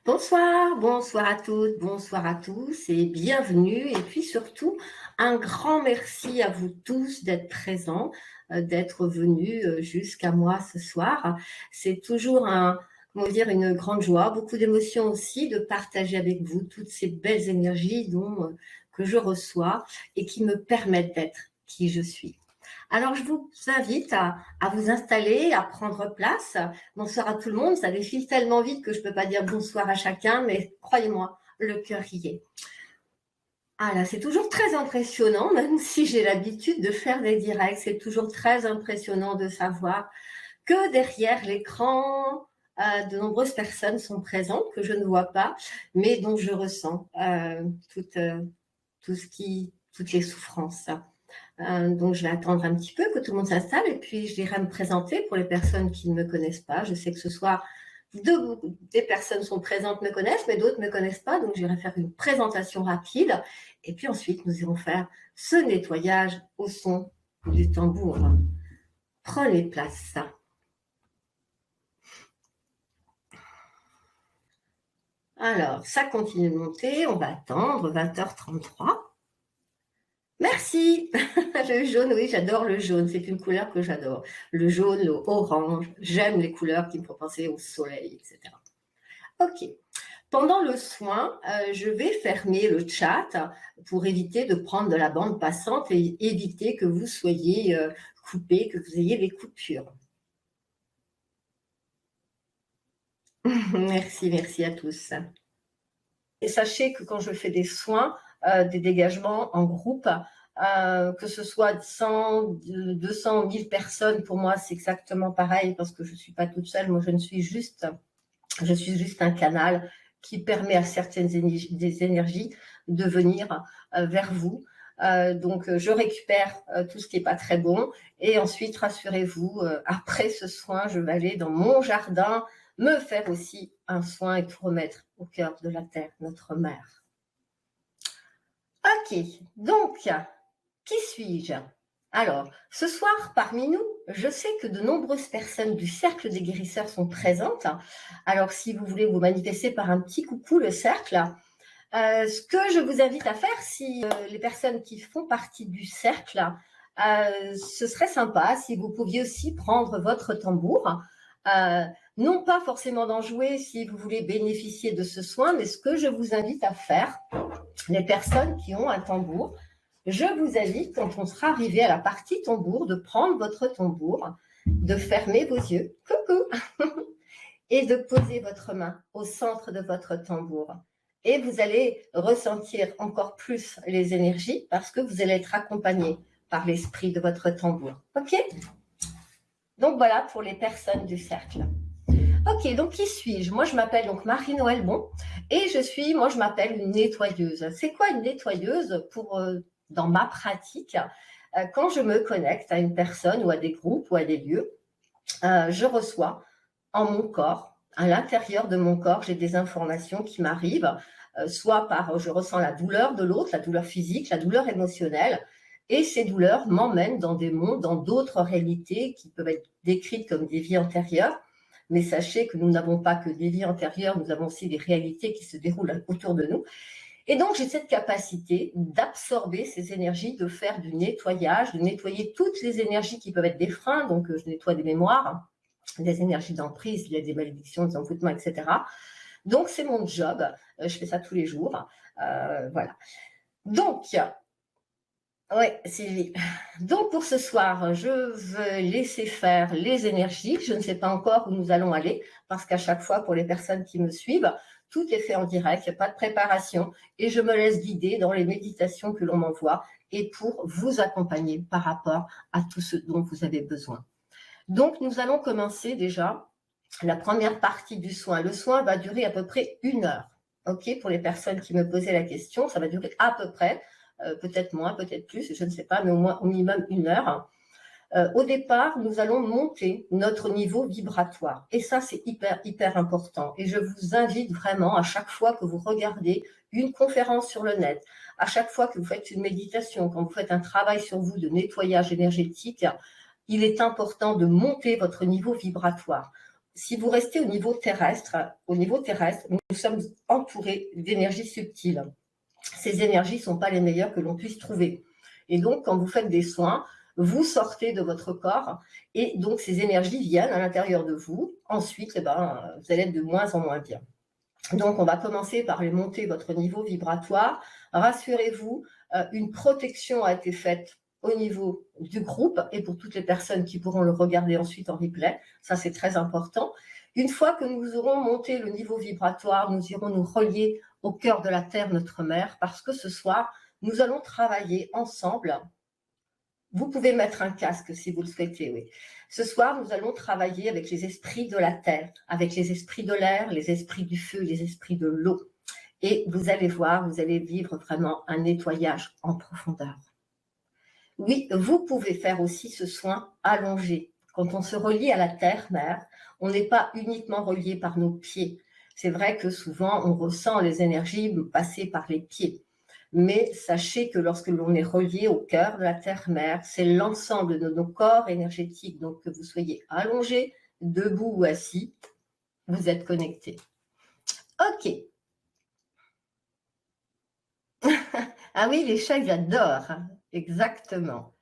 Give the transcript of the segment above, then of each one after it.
Bonsoir, bonsoir à toutes, bonsoir à tous et bienvenue. Et puis surtout, un grand merci à vous tous d'être présents, d'être venus jusqu'à moi ce soir. C'est toujours comment dire, une grande joie, beaucoup d'émotions aussi de partager avec vous toutes ces belles énergies que je reçois et qui me permettent d'être qui je suis. Alors, je vous invite à vous installer, à prendre place. Bonsoir à tout le monde. Ça défile tellement vite que je ne peux pas dire bonsoir à chacun, mais croyez-moi, le cœur y est. Ah là, c'est toujours très impressionnant, même si j'ai l'habitude de faire des directs, c'est toujours très impressionnant de savoir que derrière l'écran, de nombreuses personnes sont présentes, que je ne vois pas, mais dont je ressens toutes les souffrances. Donc, je vais attendre un petit peu que tout le monde s'installe et puis je dirais me présenter pour les personnes qui ne me connaissent pas. Je sais que ce soir, des personnes sont présentes, me connaissent, mais d'autres ne me connaissent pas. Donc, j'irai faire une présentation rapide et puis ensuite, nous irons faire ce nettoyage au son du tambour. Prenez place. Alors, ça continue de monter. On va attendre 20h33. Merci. Le jaune, oui, j'adore le jaune. C'est une couleur que j'adore. Le jaune, le orange. J'aime les couleurs qui me font penser au soleil, etc. OK. Pendant le soin, je vais fermer le chat pour éviter de prendre de la bande passante et éviter que vous soyez coupés, que vous ayez des coupures. Merci à tous. Et sachez que quand je fais des soins, des dégagements en groupe, que ce soit 100, 200, 1000 personnes, pour moi, c'est exactement pareil parce que je ne suis pas toute seule. Moi, je suis juste un canal qui permet à certaines des énergies de venir vers vous. Donc, je récupère tout ce qui n'est pas très bon. Et ensuite, rassurez-vous, après ce soin, je vais aller dans mon jardin me faire aussi un soin et tout remettre au cœur de la terre, notre mère. Ok, donc, qui suis-je? Alors, ce soir, parmi nous, je sais que de nombreuses personnes du cercle des guérisseurs sont présentes. Alors, si vous voulez vous manifester par un petit coucou, le cercle, ce que je vous invite à faire, si les personnes qui font partie du cercle, ce serait sympa si vous pouviez aussi prendre votre tambour. Non pas forcément d'en jouer si vous voulez bénéficier de ce soin, mais ce que je vous invite à faire, les personnes qui ont un tambour, je vous invite, quand on sera arrivé à la partie tambour, de prendre votre tambour, de fermer vos yeux, coucou, et de poser votre main au centre de votre tambour. Et vous allez ressentir encore plus les énergies parce que vous allez être accompagné par l'esprit de votre tambour. OK? Donc voilà pour les personnes du cercle. Ok, donc qui suis-je? Moi, je m'appelle donc Marie-Noël Bon et je m'appelle une nettoyeuse. C'est quoi une nettoyeuse dans ma pratique? Quand je me connecte à une personne ou à des groupes ou à des lieux, je reçois en mon corps, à l'intérieur de mon corps, j'ai des informations qui m'arrivent, soit je ressens la douleur de l'autre, la douleur physique, la douleur émotionnelle, et ces douleurs m'emmènent dans des mondes, dans d'autres réalités qui peuvent être décrites comme des vies antérieures. Mais sachez que nous n'avons pas que des vies antérieures, nous avons aussi des réalités qui se déroulent autour de nous. Et donc, j'ai cette capacité d'absorber ces énergies, de faire du nettoyage, de nettoyer toutes les énergies qui peuvent être des freins. Donc, je nettoie des mémoires, des énergies d'emprise, il y a des malédictions, des envoûtements, etc. Donc, c'est mon job. Je fais ça tous les jours. Voilà. Donc, oui, Sylvie. Donc, pour ce soir, je veux laisser faire les énergies. Je ne sais pas encore où nous allons aller parce qu'à chaque fois, pour les personnes qui me suivent, tout est fait en direct, il n'y a pas de préparation et je me laisse guider dans les méditations que l'on m'envoie et pour vous accompagner par rapport à tout ce dont vous avez besoin. Donc, nous allons commencer déjà la première partie du soin. Le soin va durer à peu près 1 heure. OK, pour les personnes qui me posaient la question, ça va durer à peu près peut-être moins, peut-être plus, je ne sais pas, mais au minimum 1 heure. Au départ, nous allons monter notre niveau vibratoire. Et ça, c'est hyper important. Et je vous invite vraiment, à chaque fois que vous regardez une conférence sur le net, à chaque fois que vous faites une méditation, quand vous faites un travail sur vous de nettoyage énergétique, il est important de monter votre niveau vibratoire. si vous restez au niveau terrestre, nous sommes entourés d'énergies subtiles. Ces énergies ne sont pas les meilleures que l'on puisse trouver. Et donc, quand vous faites des soins, vous sortez de votre corps et donc ces énergies viennent à l'intérieur de vous. Ensuite, vous allez être de moins en moins bien. Donc, on va commencer par monter votre niveau vibratoire. Rassurez-vous, une protection a été faite au niveau du groupe et pour toutes les personnes qui pourront le regarder ensuite en replay. Ça, c'est très important. Une fois que nous aurons monté le niveau vibratoire, nous irons nous relier au cœur de la Terre, notre mère, parce que ce soir, nous allons travailler ensemble. Vous pouvez mettre un casque si vous le souhaitez, oui. Ce soir, nous allons travailler avec les esprits de la terre, avec les esprits de l'air, les esprits du feu, les esprits de l'eau. Et vous allez voir, vous allez vivre vraiment un nettoyage en profondeur. Oui, vous pouvez faire aussi ce soin allongé. Quand on se relie à la terre-mère, on n'est pas uniquement relié par nos pieds. C'est vrai que souvent, on ressent les énergies passer par les pieds. Mais sachez que lorsque l'on est relié au cœur de la terre-mère, c'est l'ensemble de nos corps énergétiques. Donc, que vous soyez allongé, debout ou assis, vous êtes connecté. Ok. Ah oui, les chats, ils adorent. Exactement.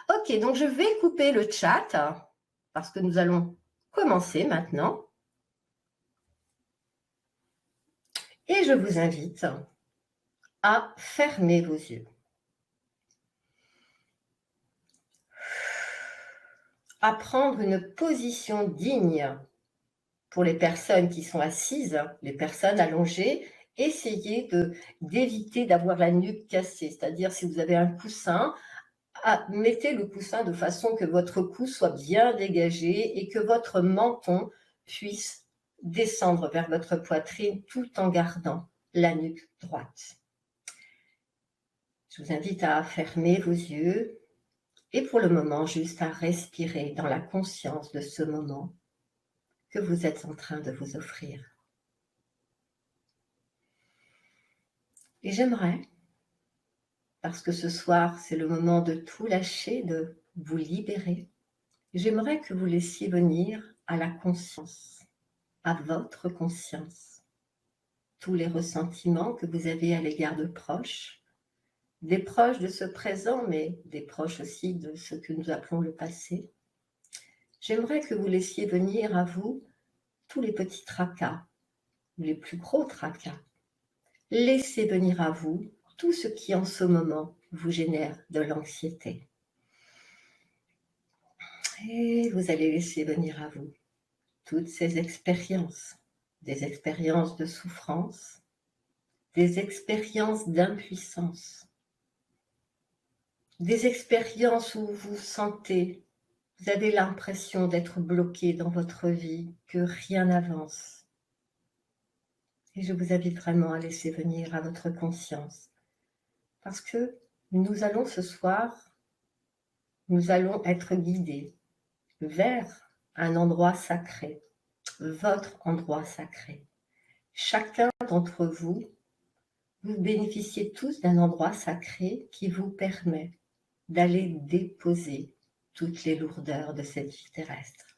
Ok, donc je vais couper le chat parce que nous allons commencer maintenant. Et je vous invite à fermer vos yeux. À prendre une position digne pour les personnes qui sont assises, les personnes allongées. Essayez d'éviter d'avoir la nuque cassée, c'est-à-dire si vous avez un coussin, mettez le coussin de façon que votre cou soit bien dégagé et que votre menton puisse descendre vers votre poitrine tout en gardant la nuque droite. Je vous invite à fermer vos yeux et pour le moment juste à respirer dans la conscience de ce moment que vous êtes en train de vous offrir. Et j'aimerais, parce que ce soir c'est le moment de tout lâcher, de vous libérer, j'aimerais que vous laissiez venir à la conscience, à votre conscience, tous les ressentiments que vous avez à l'égard de proches, des proches de ce présent, mais des proches aussi de ce que nous appelons le passé. J'aimerais que vous laissiez venir à vous tous les petits tracas, les plus gros tracas. Laissez venir à vous tout ce qui en ce moment vous génère de l'anxiété. Et vous allez laisser venir à vous toutes ces expériences, des expériences de souffrance, des expériences d'impuissance, des expériences où vous sentez, vous avez l'impression d'être bloqué dans votre vie, que rien n'avance. Et je vous invite vraiment à laisser venir à votre conscience. Parce que nous allons ce soir, nous allons être guidés vers un endroit sacré, votre endroit sacré. Chacun d'entre vous, vous bénéficiez tous d'un endroit sacré qui vous permet d'aller déposer toutes les lourdeurs de cette vie terrestre.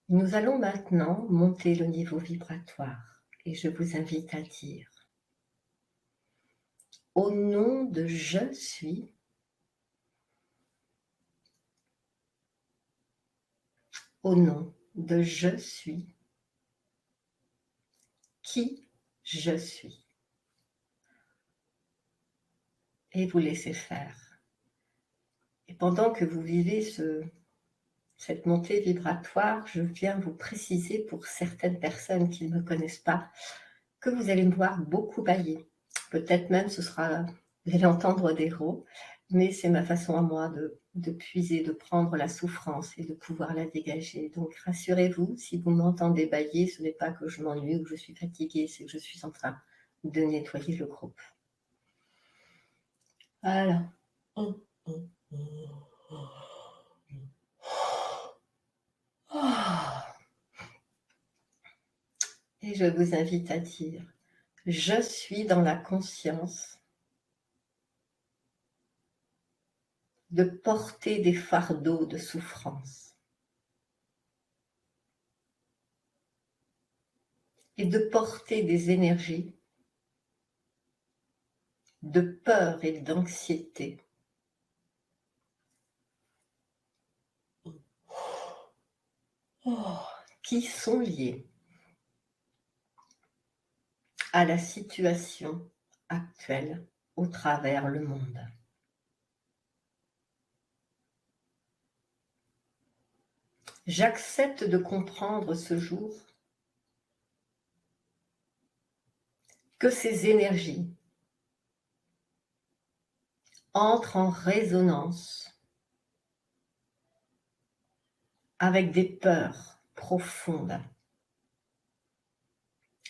Nous allons maintenant monter le niveau vibratoire et je vous invite à dire au nom de je suis, au nom de je suis, qui je suis. Et vous laissez faire. Et pendant que vous vivez cette montée vibratoire, je viens vous préciser pour certaines personnes qui ne me connaissent pas, que vous allez me voir beaucoup bailler. Peut-être même vous allez entendre des rots, mais c'est ma façon à moi de puiser, de prendre la souffrance et de pouvoir la dégager. Donc rassurez-vous, si vous m'entendez bailler, ce n'est pas que je m'ennuie ou que je suis fatiguée, c'est que je suis en train de nettoyer le groupe. Voilà. Et je vous invite à dire, je suis dans la conscience de porter des fardeaux de souffrance. et de porter des énergies de peur et d'anxiété qui sont liées à la situation actuelle au travers le monde. J'accepte de comprendre ce jour que ces énergies entrent en résonance avec des peurs profondes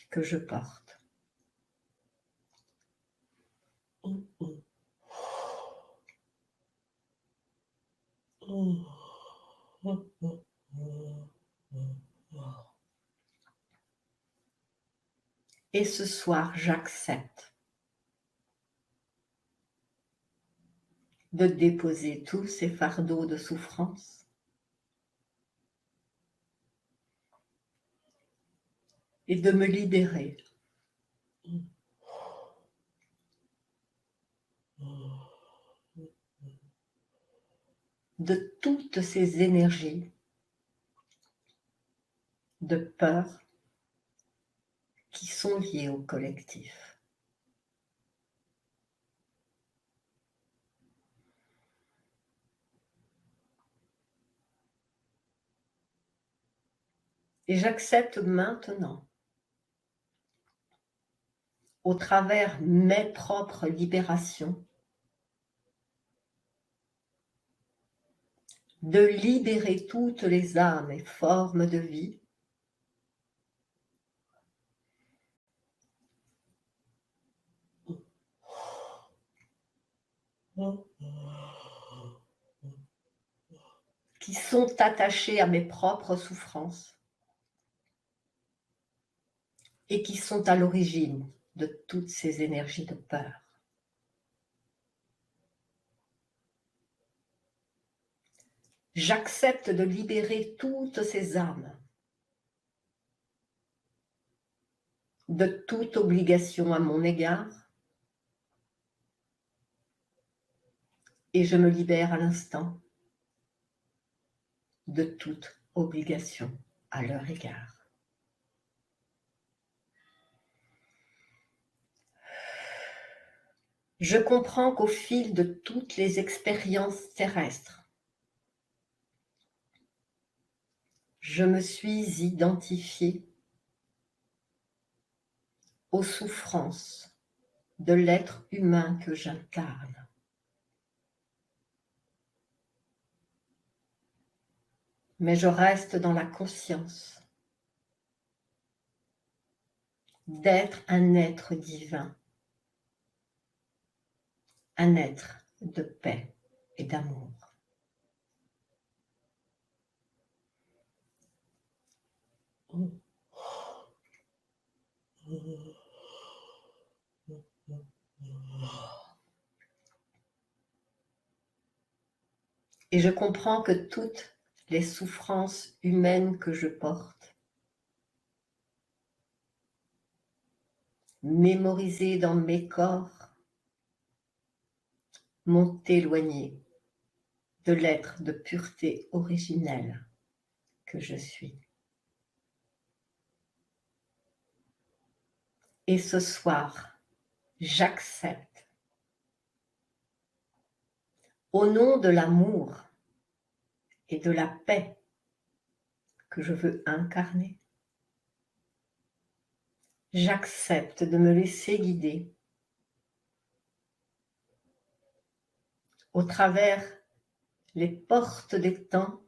que je porte. Et ce soir, j'accepte de déposer tous ces fardeaux de souffrance et de me libérer de toutes ces énergies de peur qui sont liées au collectif. Et j'accepte maintenant, au travers mes propres libérations, de libérer toutes les âmes et formes de vie qui sont attachées à mes propres souffrances et qui sont à l'origine de toutes ces énergies de peur. J'accepte de libérer toutes ces âmes de toute obligation à mon égard et je me libère à l'instant de toute obligation à leur égard. Je comprends qu'au fil de toutes les expériences terrestres, je me suis identifiée aux souffrances de l'être humain que j'incarne. Mais je reste dans la conscience d'être un être divin, un être de paix et d'amour. Et je comprends que toutes les souffrances humaines que je porte, mémorisées dans mes corps, m'ont éloigné de l'être de pureté originelle que je suis. Et ce soir, j'accepte, au nom de l'amour et de la paix que je veux incarner, j'accepte de me laisser guider au travers les portes des temps,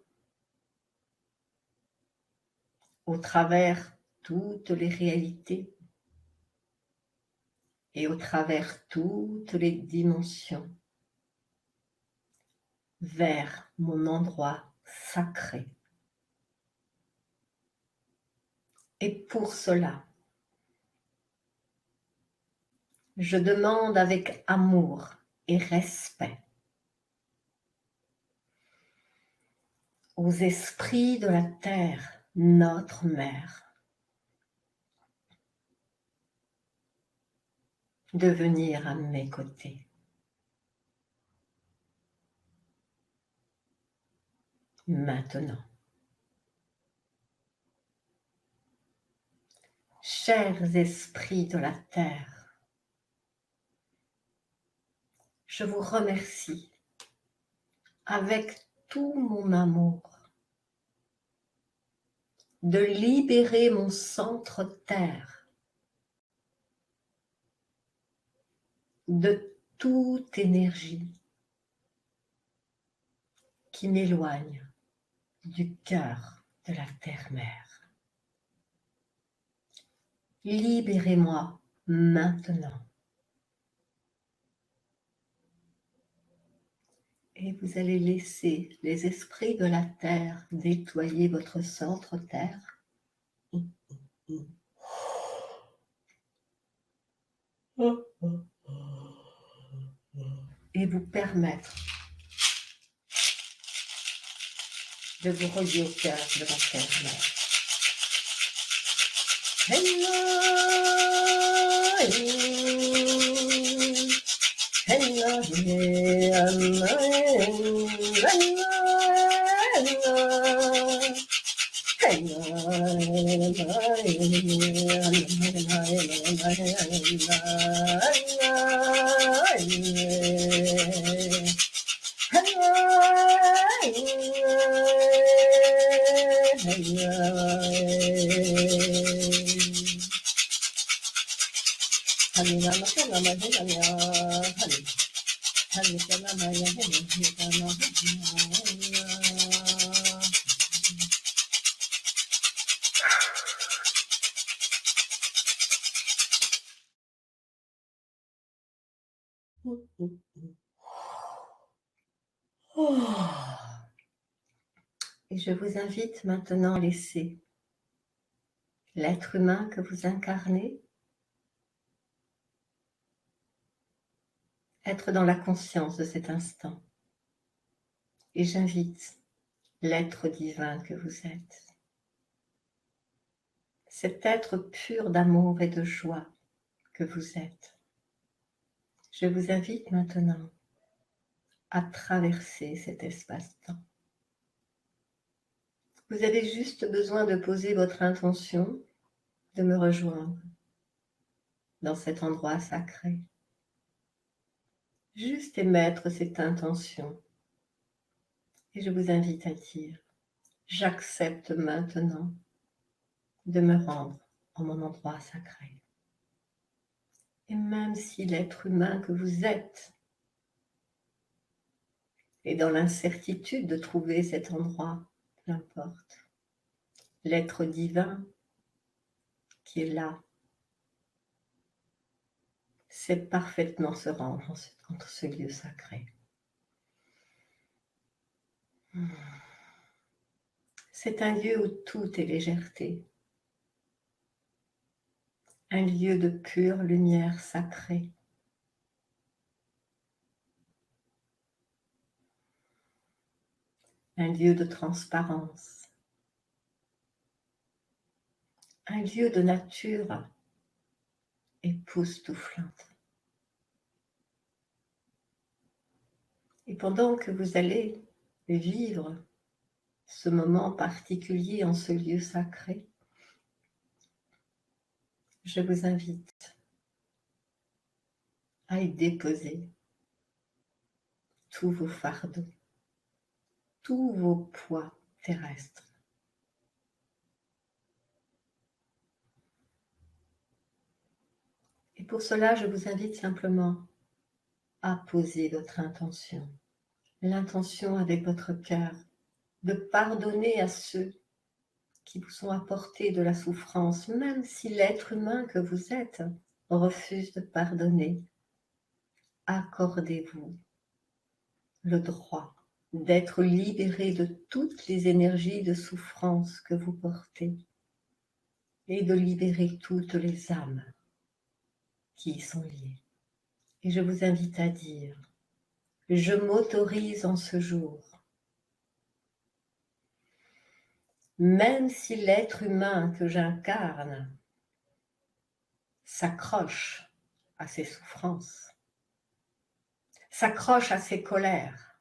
au travers toutes les réalités et au travers toutes les dimensions, vers mon endroit sacré. Et pour cela, je demande avec amour et respect aux esprits de la terre, notre mère, de venir à mes côtés. Maintenant, chers esprits de la terre, je vous remercie avec tout mon amour de libérer mon centre terre de toute énergie qui m'éloigne du cœur de la terre-mère. Libérez-moi maintenant. Et vous allez laisser les esprits de la terre nettoyer votre centre terre. Et vous permettre de vous relier au cœur de la terre-mère. Et je vous invite maintenant à laisser l'être humain que vous incarnez être dans la conscience de cet instant. Et j'invite l'être divin que vous êtes, cet être pur d'amour et de joie que vous êtes. Je vous invite maintenant à traverser cet espace-temps. Vous avez juste besoin de poser votre intention de me rejoindre dans cet endroit sacré. Juste émettre cette intention. Et je vous invite à dire, j'accepte maintenant de me rendre en mon endroit sacré. Et même si l'être humain que vous êtes est dans l'incertitude de trouver cet endroit, peu importe, l'être divin qui est là sait parfaitement se rendre entre ce lieu sacré. C'est un lieu où tout est légèreté, un lieu de pure lumière sacrée. Un lieu de transparence, un lieu de nature époustouflante. Et pendant que vous allez vivre ce moment particulier en ce lieu sacré, je vous invite à y déposer tous vos fardeaux, tous vos poids terrestres. Et pour cela, je vous invite simplement à poser votre intention, l'intention avec votre cœur, de pardonner à ceux qui vous ont apporté de la souffrance, même si l'être humain que vous êtes refuse de pardonner. Accordez-vous le droit d'être libéré de toutes les énergies de souffrance que vous portez et de libérer toutes les âmes qui y sont liées. Et je vous invite à dire, je m'autorise en ce jour, même si l'être humain que j'incarne s'accroche à ses souffrances, s'accroche à ses colères,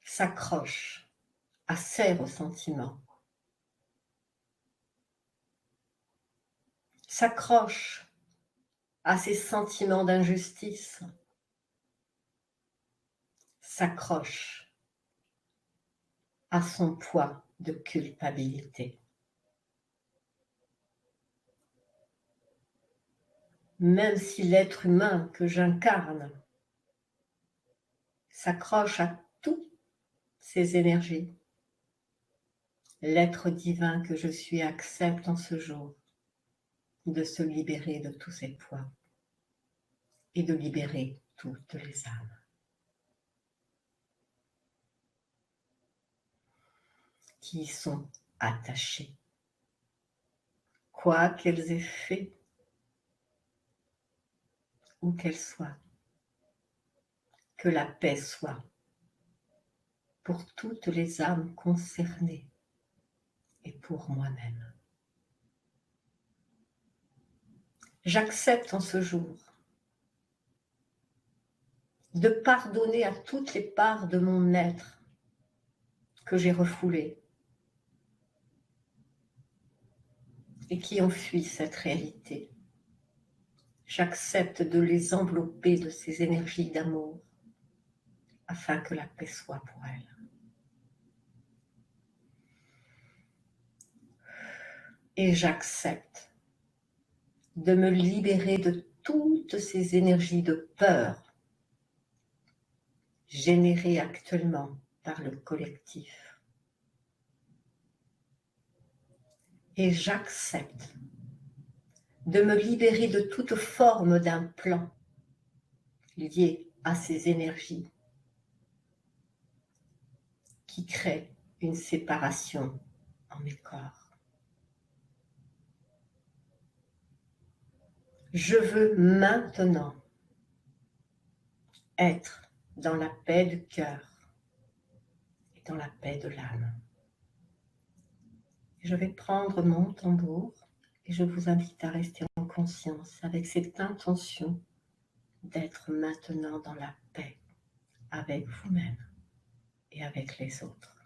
s'accroche à ses ressentiments, s'accroche à ses sentiments d'injustice, s'accroche à son poids de culpabilité. Même si l'être humain que j'incarne s'accroche à toutes ces énergies, l'être divin que je suis accepte en ce jour de se libérer de tous ces poids et de libérer toutes les âmes qui y sont attachées, quoi qu'elles aient fait, où qu'elles soient. Que la paix soit pour toutes les âmes concernées et pour moi-même. J'accepte en ce jour de pardonner à toutes les parts de mon être que j'ai refoulées et qui ont fui cette réalité. J'accepte de les envelopper de ces énergies d'amour afin que la paix soit pour elles. Et j'accepte de me libérer de toutes ces énergies de peur générées actuellement par le collectif. Et j'accepte de me libérer de toute forme d'implant lié à ces énergies qui créent une séparation en mes corps. Je veux maintenant être dans la paix du cœur et dans la paix de l'âme. Je vais prendre mon tambour et je vous invite à rester en conscience avec cette intention d'être maintenant dans la paix avec vous-même et avec les autres.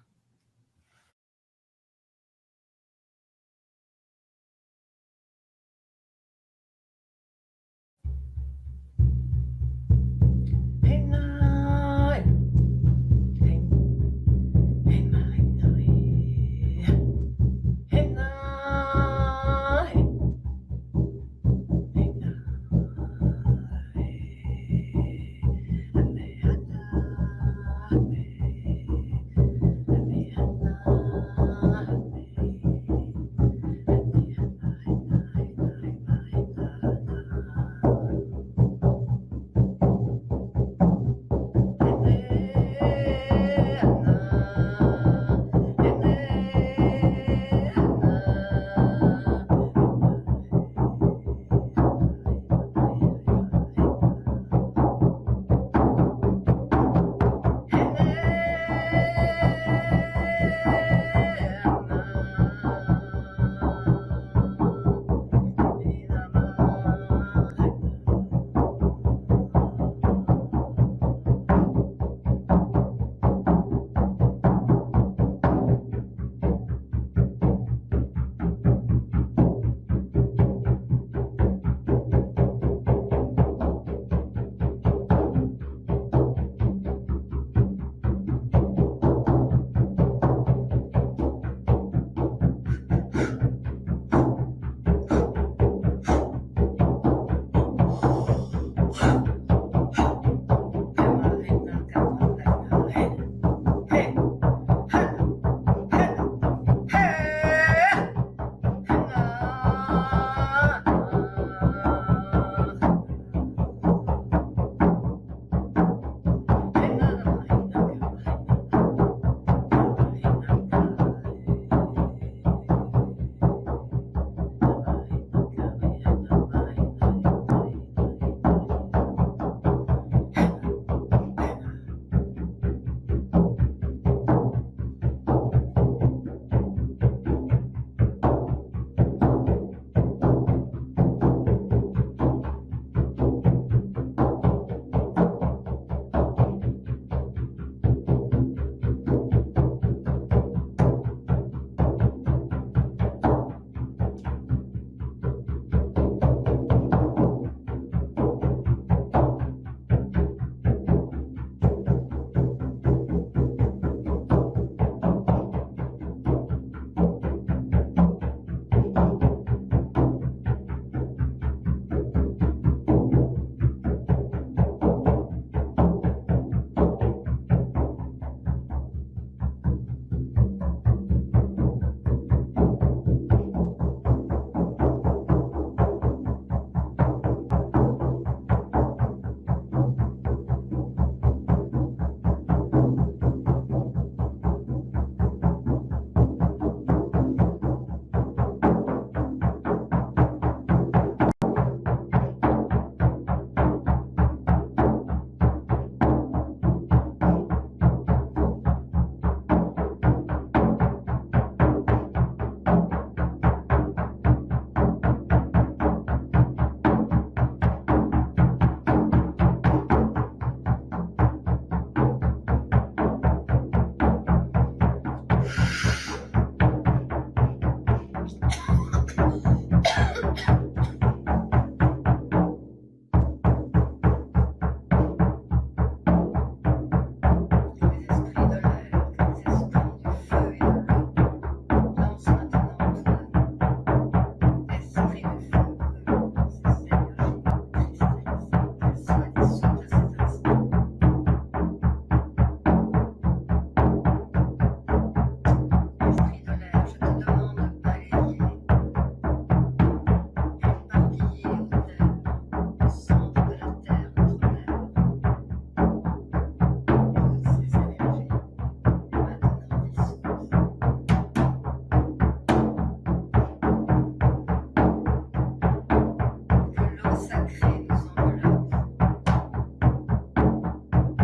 sacrée nous enveloppe,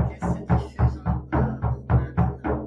qu'elle se diffuse en nos corps maintenant.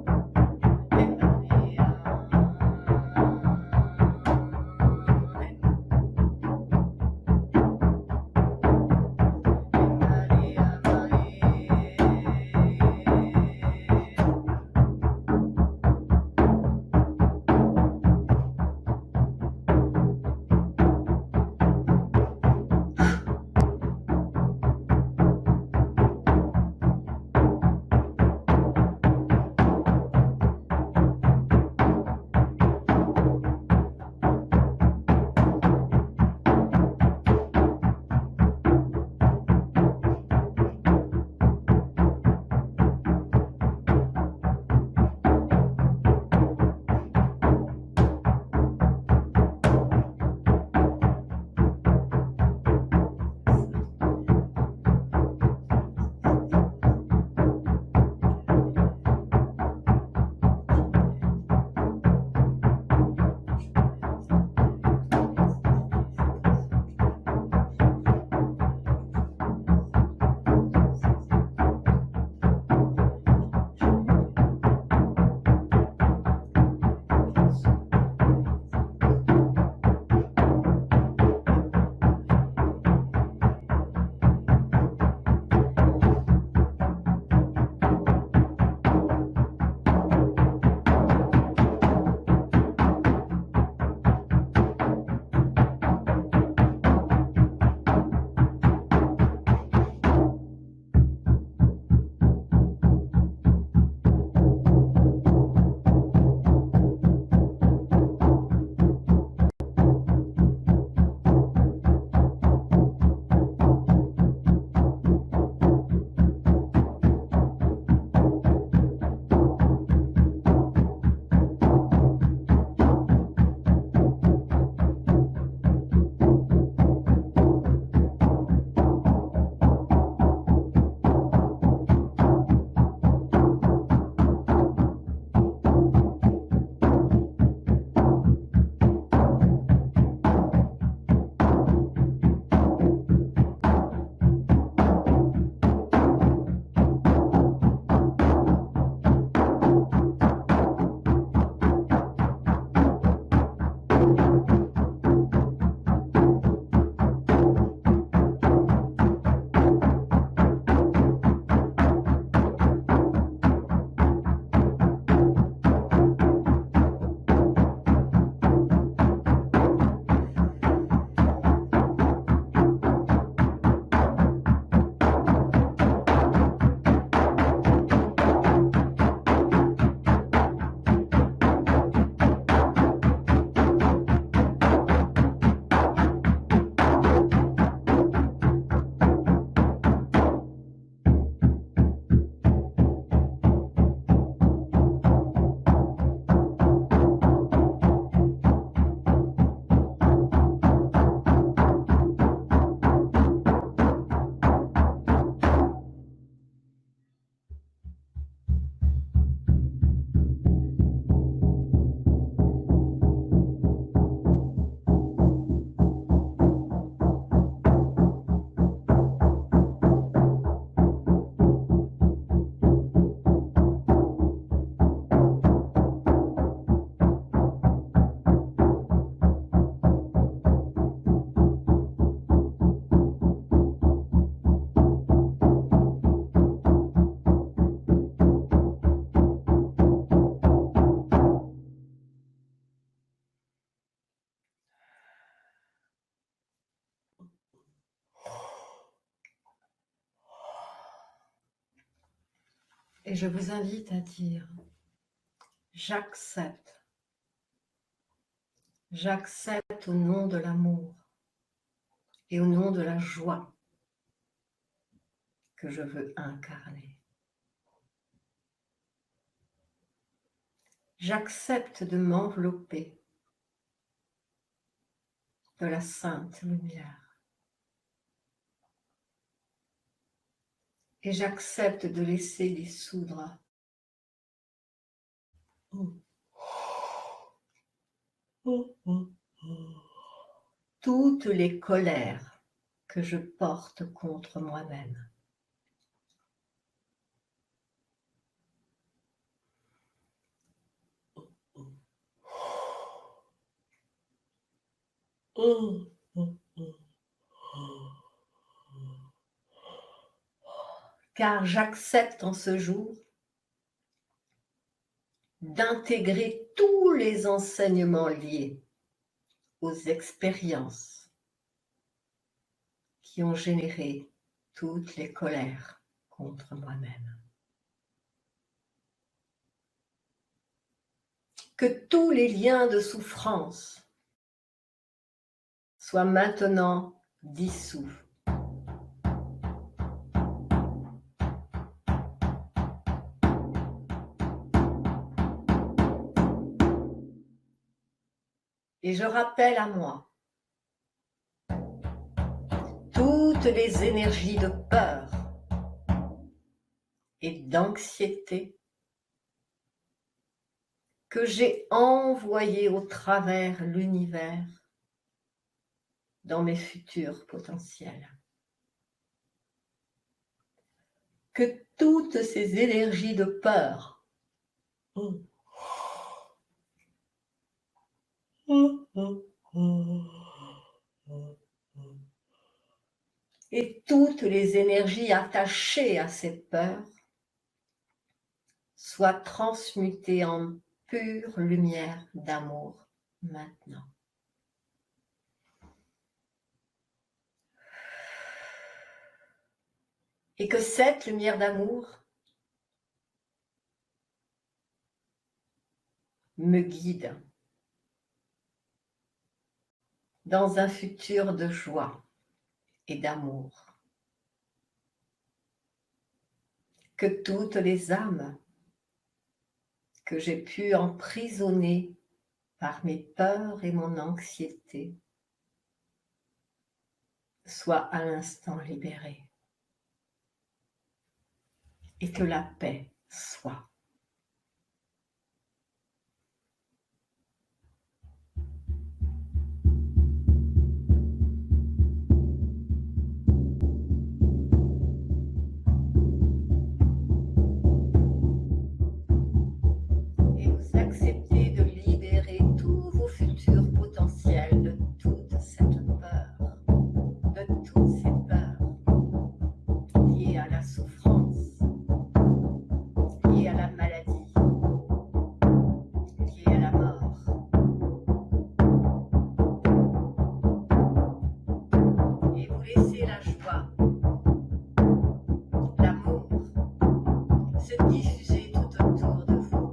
Et je vous invite à dire, j'accepte. J'accepte au nom de l'amour et au nom de la joie que je veux incarner. J'accepte de m'envelopper de la sainte lumière. Et j'accepte de laisser dissoudre toutes les colères que je porte contre moi-même. Car j'accepte en ce jour d'intégrer tous les enseignements liés aux expériences qui ont généré toutes les colères contre moi-même. Que tous les liens de souffrance soient maintenant dissous. Et je rappelle à moi toutes les énergies de peur et d'anxiété que j'ai envoyées au travers l'univers dans mes futurs potentiels. Que toutes ces énergies de peur et toutes les énergies attachées à ces peurs soient transmutées en pure lumière d'amour maintenant. Et que cette lumière d'amour me guide dans un futur de joie et d'amour. Que toutes les âmes que j'ai pu emprisonner par mes peurs et mon anxiété soient à l'instant libérées et que la paix soit. Et vous acceptez de libérer tous vos futurs potentiels de toute cette peur, de toutes ces peurs liées à la souffrance, liées à la maladie, liées à la mort. Et vous laissez la joie, l'amour se diffuser tout autour de vous.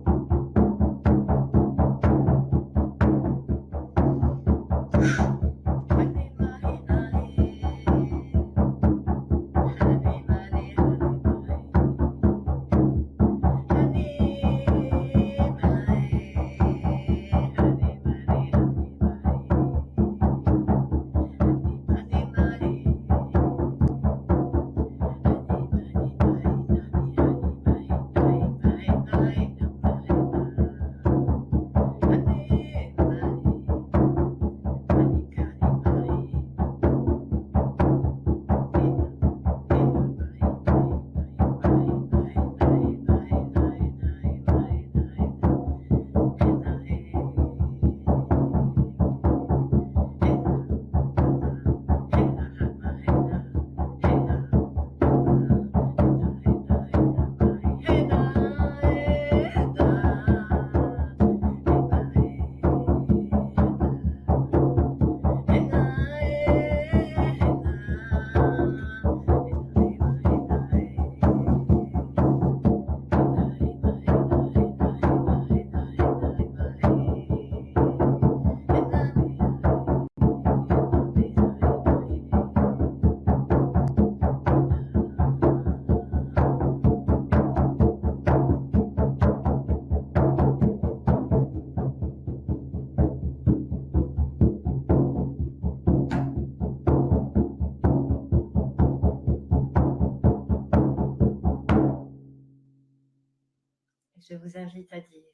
Je vous invite à dire,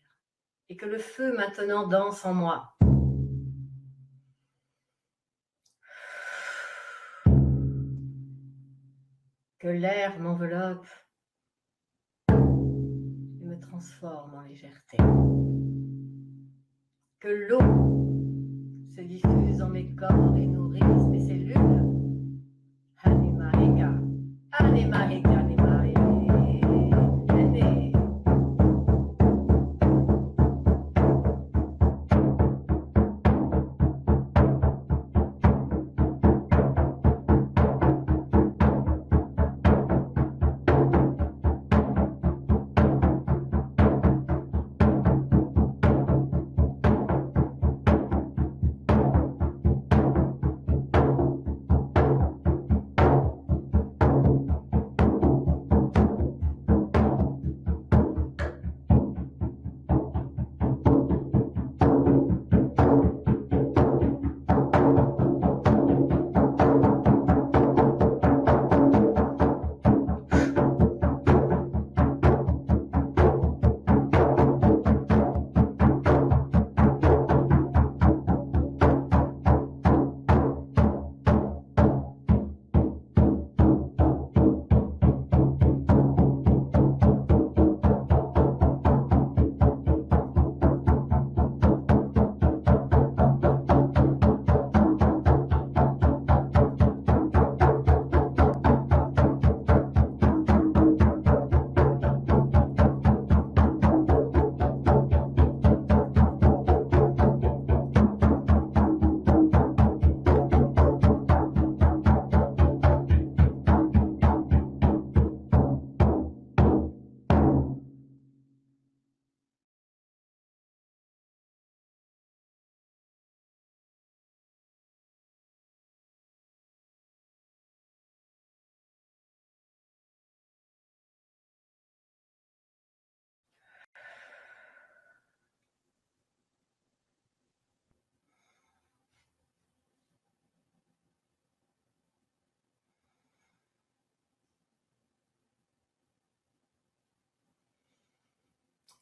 et que le feu maintenant danse en moi. Que l'air m'enveloppe et me transforme en légèreté. Que l'eau se diffuse dans mes corps et nourrisse mes cellules. Anima ega, anima ega, anima ega.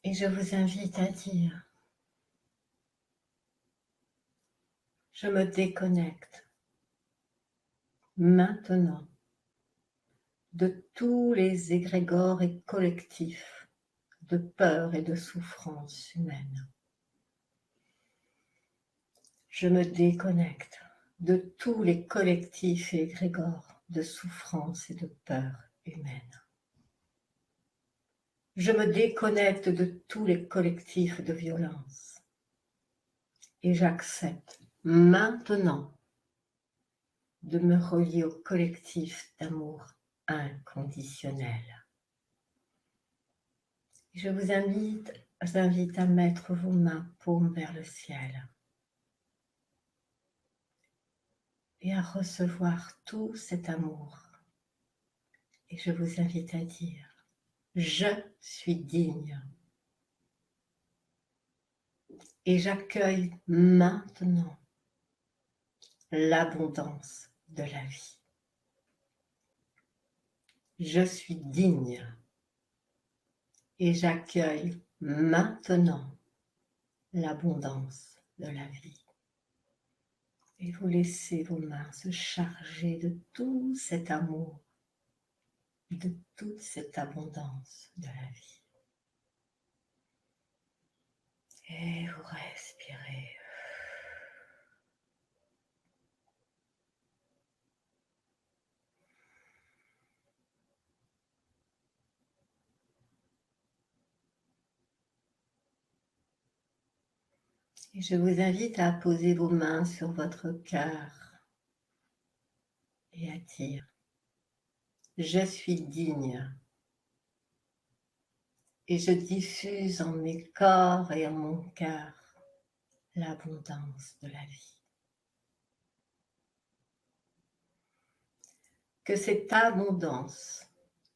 Et je vous invite à dire, je me déconnecte maintenant de tous les égrégores et collectifs de peur et de souffrance humaine. Je me déconnecte de tous les collectifs et égrégores de souffrance et de peur humaine. Je me déconnecte de tous les collectifs de violence et j'accepte maintenant de me relier au collectif d'amour inconditionnel. Je vous invite à mettre vos mains paumes vers le ciel et à recevoir tout cet amour. Et je vous invite à dire, je suis digne. Et j'accueille maintenant l'abondance de la vie. Je suis digne. Et j'accueille maintenant l'abondance de la vie. Et vous laissez vos mains se charger de tout cet amour, de toute cette abondance de la vie. Et vous respirez. Et je vous invite à poser vos mains sur votre cœur et à dire, je suis digne. Et je diffuse en mes corps et en mon cœur l'abondance de la vie. Que cette abondance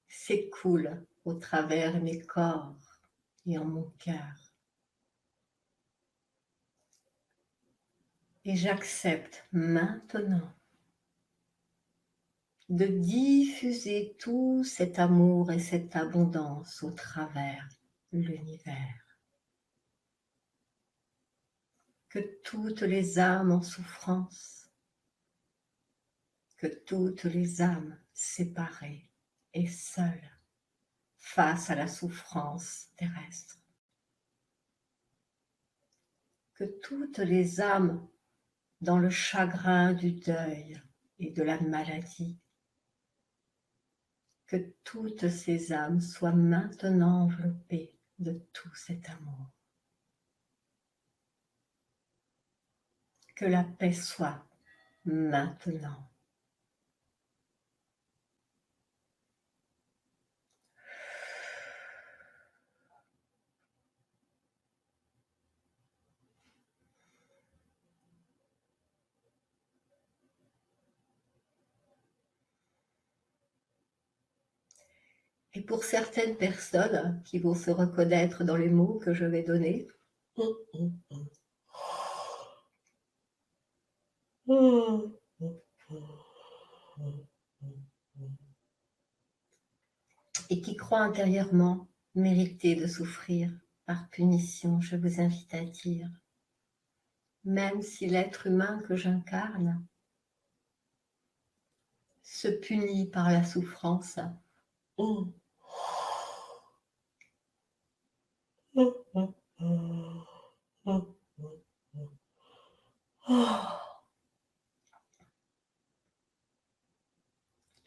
s'écoule au travers de mes corps et en mon cœur. Et j'accepte maintenant de diffuser tout cet amour et cette abondance au travers de l'univers. Que toutes les âmes en souffrance, que toutes les âmes séparées et seul face à la souffrance terrestre. Que toutes les âmes dans le chagrin du deuil et de la maladie, que toutes ces âmes soient maintenant enveloppées de tout cet amour. Que la paix soit maintenant. Et pour certaines personnes qui vont se reconnaître dans les mots que je vais donner, et qui croient intérieurement mériter de souffrir par punition, je vous invite à dire, même si l'être humain que j'incarne se punit par la souffrance,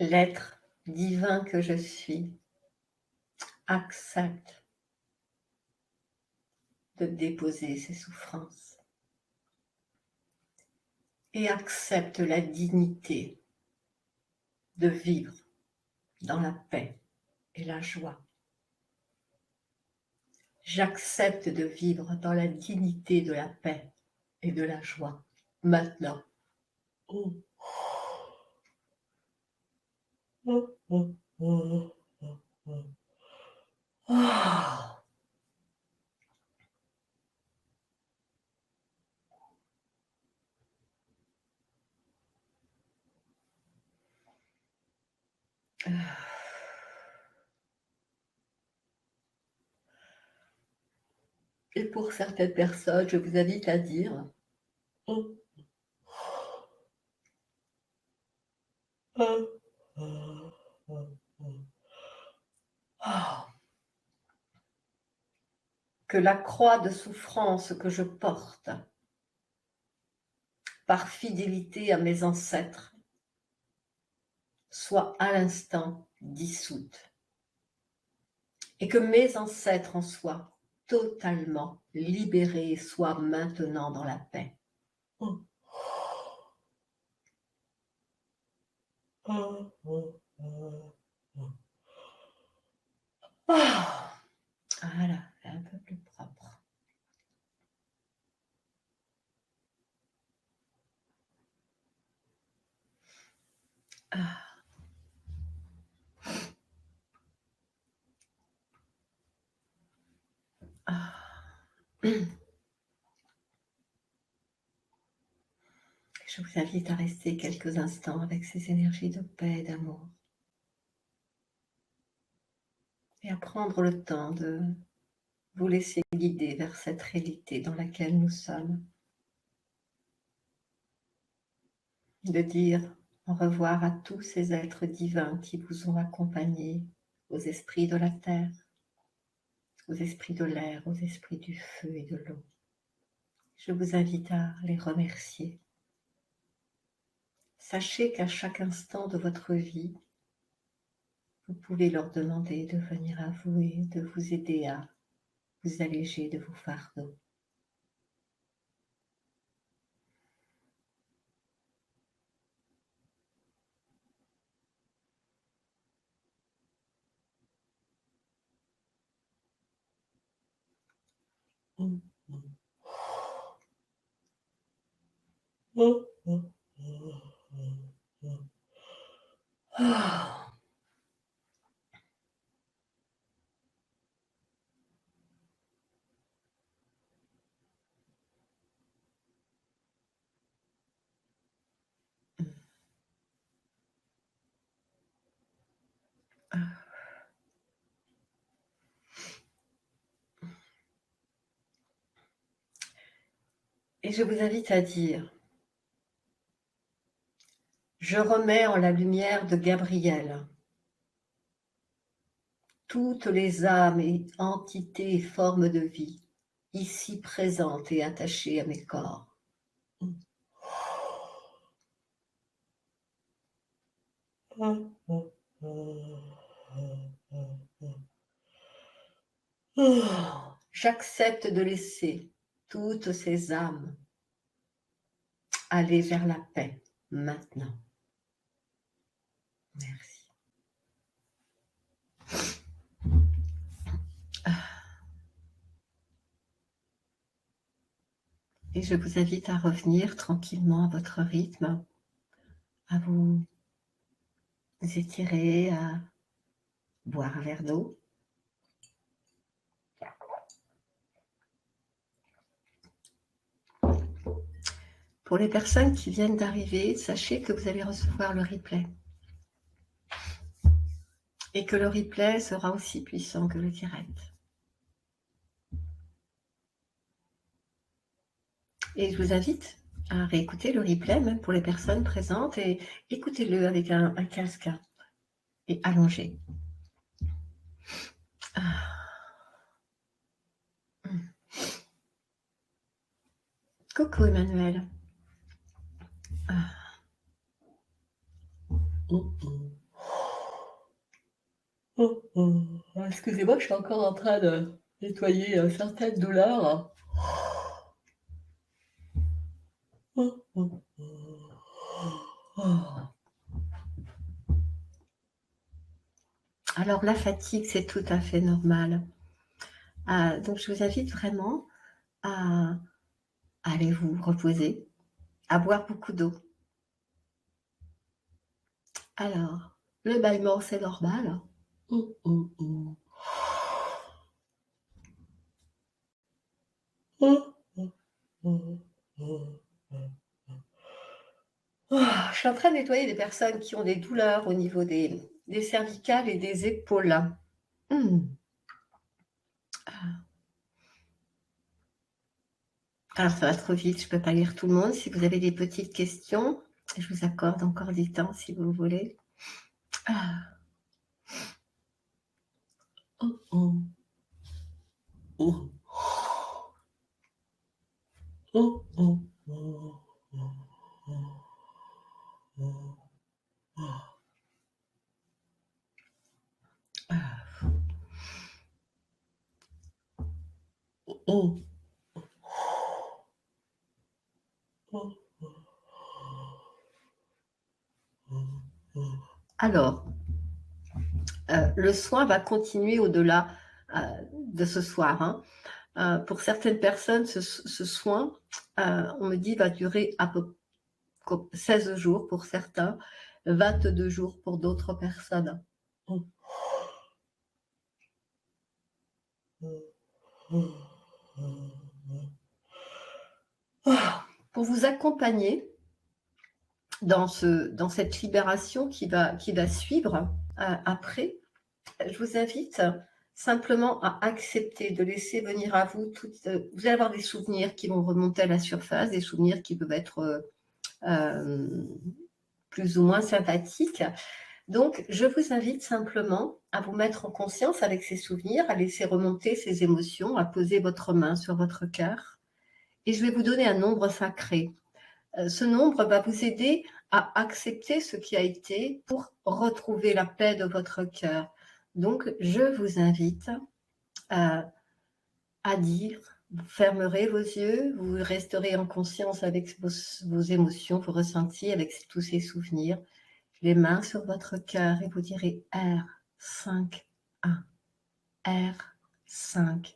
l'être divin que je suis accepte de déposer ses souffrances et accepte la dignité de vivre dans la paix et la joie. J'accepte de vivre dans la dignité de la paix et de la joie maintenant. Et pour certaines personnes, je vous invite à dire que la croix de souffrance que je porte par fidélité à mes ancêtres soit à l'instant dissoute et que mes ancêtres en soient totalement libérés et soient maintenant dans la paix. Voilà, un peu plus propre. Je vous invite à rester quelques instants avec ces énergies de paix et d'amour et à prendre le temps de vous laisser guider vers cette réalité dans laquelle nous sommes, de dire au revoir à tous ces êtres divins qui vous ont accompagnés, aux esprits de la terre, aux esprits de l'air, aux esprits du feu et de l'eau. Je vous invite à les remercier. Sachez qu'à chaque instant de votre vie, vous pouvez leur demander de venir à vous et de vous aider à vous alléger de vos fardeaux. Et je vous invite à dire, je remets en la lumière de Gabriel toutes les âmes et entités et formes de vie, ici présentes et attachées à mes corps. J'accepte de laisser toutes ces âmes aller vers la paix maintenant. Merci. Et je vous invite à revenir tranquillement à votre rythme, à vous étirer, à boire un verre d'eau. Pour les personnes qui viennent d'arriver, sachez que vous allez recevoir le replay. Et que le replay sera aussi puissant que le direct. Et je vous invite à réécouter le replay, même pour les personnes présentes, et écoutez-le avec un casque et allongé. Coucou Emmanuel. Excusez-moi, je suis encore en train de nettoyer certaines douleurs. Alors la fatigue, c'est tout à fait normal. Donc je vous invite vraiment à aller vous reposer, à boire beaucoup d'eau. Alors, le bâillement, c'est normal. Je suis en train de nettoyer des personnes qui ont des douleurs au niveau des cervicales et des épaules. Alors, ça va trop vite, je ne peux pas lire tout le monde. Si vous avez des petites questions, je vous accorde encore du temps si vous voulez. Alors, le soin va continuer au-delà de ce soir. Pour certaines personnes, ce soin, on me dit, va durer à peu près 16 jours pour certains, 22 jours pour d'autres personnes. Pour vous accompagner dans cette libération qui va suivre après, je vous invite simplement à accepter de laisser venir à vous vous allez avoir des souvenirs qui vont remonter à la surface, des souvenirs qui peuvent être plus ou moins sympathiques. Donc, je vous invite simplement à vous mettre en conscience avec ces souvenirs, à laisser remonter ces émotions, à poser votre main sur votre cœur. Et je vais vous donner un nombre sacré. Ce nombre va vous aider à accepter ce qui a été pour retrouver la paix de votre cœur. Donc, je vous invite à dire, vous fermerez vos yeux, vous resterez en conscience avec vos émotions, vos ressentis, avec tous ces souvenirs. Les mains sur votre cœur et vous direz R5-1, R5-1.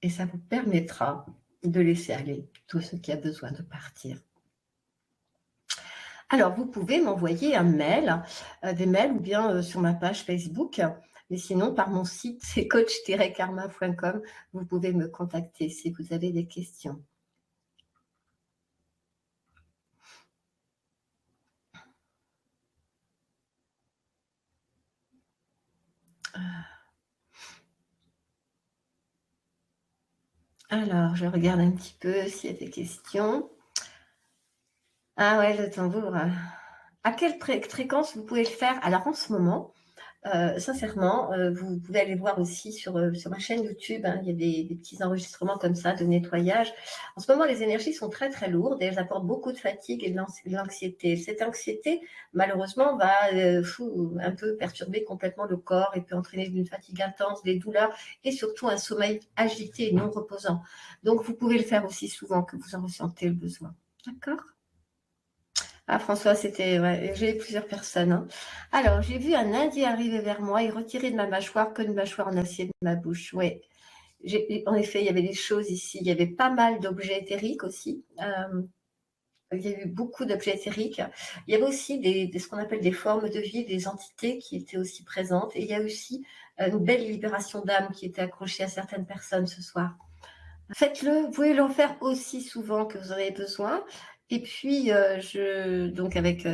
Et ça vous permettra de laisser aller tout ce qui a besoin de partir. Alors, vous pouvez m'envoyer un mail, des mails ou bien sur ma page Facebook. Mais sinon, par mon site, c'est coach-karma.com. Vous pouvez me contacter si vous avez des questions. Alors, je regarde un petit peu s'il y a des questions. Ah ouais, le tambour. À quelle fréquence vous pouvez le faire? Alors, en ce moment, Sincèrement, vous pouvez aller voir aussi sur ma chaîne YouTube, hein, il y a des petits enregistrements comme ça de nettoyage. En ce moment, les énergies sont très, très lourdes et elles apportent beaucoup de fatigue et de l'anxiété. Cette anxiété, malheureusement, va, un peu perturber complètement le corps et peut entraîner une fatigue intense, des douleurs et surtout un sommeil agité et non reposant. Donc, vous pouvez le faire aussi souvent que vous en ressentez le besoin. D'accord? Ah François, c'était ouais, j'ai plusieurs personnes, hein. Alors, j'ai vu un Indien arriver vers moi et retirer de ma mâchoire comme une mâchoire en acier de ma bouche. Ouais. En effet, il y avait des choses ici. Il y avait pas mal d'objets éthériques aussi. Il y a eu beaucoup d'objets éthériques. Il y avait aussi ce qu'on appelle des formes de vie, des entités qui étaient aussi présentes. Et il y a aussi une belle libération d'âme qui était accrochée à certaines personnes ce soir. Faites-le, vous pouvez l'en faire aussi souvent que vous aurez besoin. Et puis, donc avec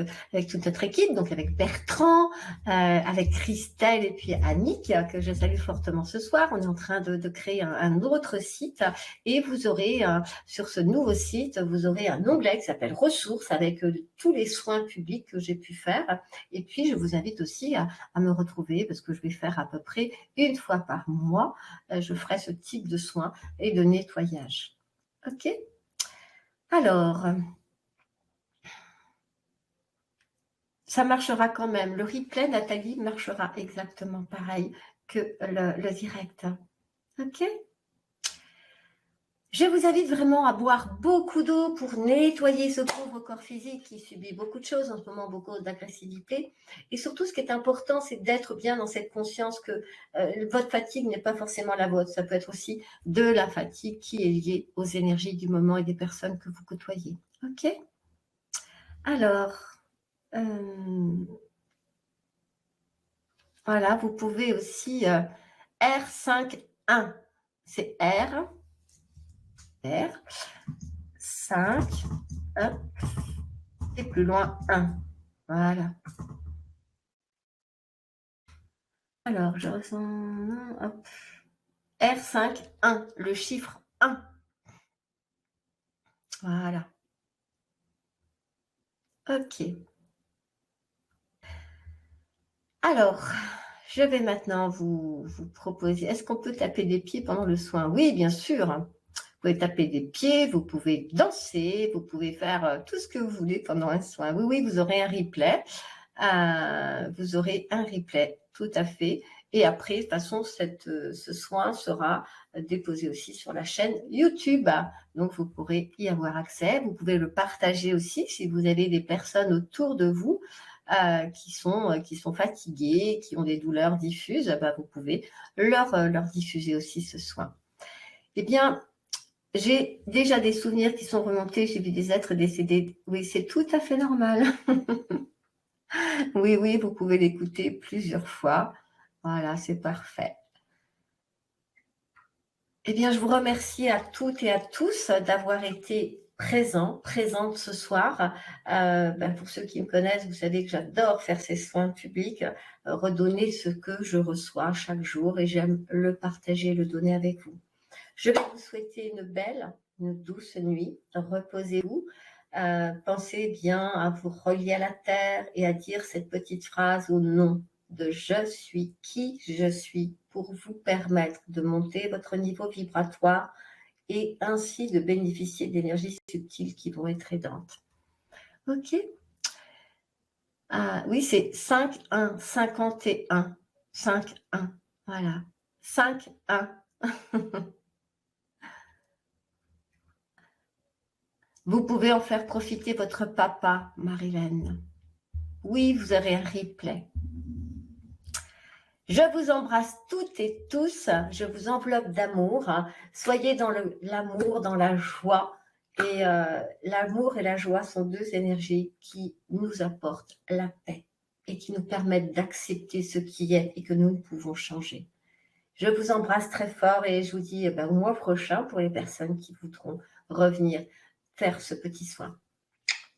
toute notre équipe, donc avec Bertrand, avec Christelle et puis Annick, que je salue fortement ce soir. On est en train de créer un autre site et vous aurez, sur ce nouveau site, vous aurez un onglet qui s'appelle ressources avec tous les soins publics que j'ai pu faire. Et puis, je vous invite aussi à me retrouver parce que je vais faire à peu près une fois par mois, je ferai ce type de soins et de nettoyage. OK? Alors, ça marchera quand même. Le replay, Nathalie, marchera exactement pareil que le direct. OK? Je vous invite vraiment à boire beaucoup d'eau pour nettoyer ce pauvre corps physique qui subit beaucoup de choses en ce moment, beaucoup d'agressivité. Et surtout, ce qui est important, c'est d'être bien dans cette conscience que votre fatigue n'est pas forcément la vôtre. Ça peut être aussi de la fatigue qui est liée aux énergies du moment et des personnes que vous côtoyez. OK? Alors, voilà, vous pouvez aussi R5-1. C'est R, 5, hop, et plus loin 1. Voilà. Alors, je ressens, hop, R5-1, le chiffre 1. Voilà. OK. Alors, je vais maintenant vous proposer, est-ce qu'on peut taper des pieds pendant le soin? Oui, bien sûr. Vous pouvez taper des pieds, vous pouvez danser, vous pouvez faire tout ce que vous voulez pendant un soin. Oui, oui, vous aurez un replay. Vous aurez un replay, tout à fait. Et après, de toute façon, ce soin sera déposé aussi sur la chaîne YouTube. Donc, vous pourrez y avoir accès. Vous pouvez le partager aussi si vous avez des personnes autour de vous qui sont fatiguées, qui ont des douleurs diffuses. Vous pouvez leur diffuser aussi ce soin. Eh bien, j'ai déjà des souvenirs qui sont remontés. J'ai vu des êtres décédés. Oui, c'est tout à fait normal. Oui, oui, vous pouvez l'écouter plusieurs fois. Voilà, c'est parfait. Eh bien, je vous remercie à toutes et à tous d'avoir été présentes ce soir. Pour ceux qui me connaissent, vous savez que j'adore faire ces soins publics, redonner ce que je reçois chaque jour et j'aime le partager, le donner avec vous. Je vais vous souhaiter une douce nuit. Reposez-vous. Pensez bien à vous relier à la terre et à dire cette petite phrase au nom de je suis qui je suis pour vous permettre de monter votre niveau vibratoire et ainsi de bénéficier d'énergies subtiles qui vont être aidantes. OK? Oui, c'est 5-1, 51. 5-1. Voilà. 5-1. Vous pouvez en faire profiter votre papa, Marilène. Oui, vous aurez un replay. Je vous embrasse toutes et tous. Je vous enveloppe d'amour. Soyez dans l'amour, dans la joie. Et l'amour et la joie sont deux énergies qui nous apportent la paix et qui nous permettent d'accepter ce qui est et que nous pouvons changer. Je vous embrasse très fort et je vous dis au mois prochain pour les personnes qui voudront revenir faire ce petit soin.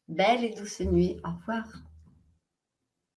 Belle et douce nuit. Au revoir.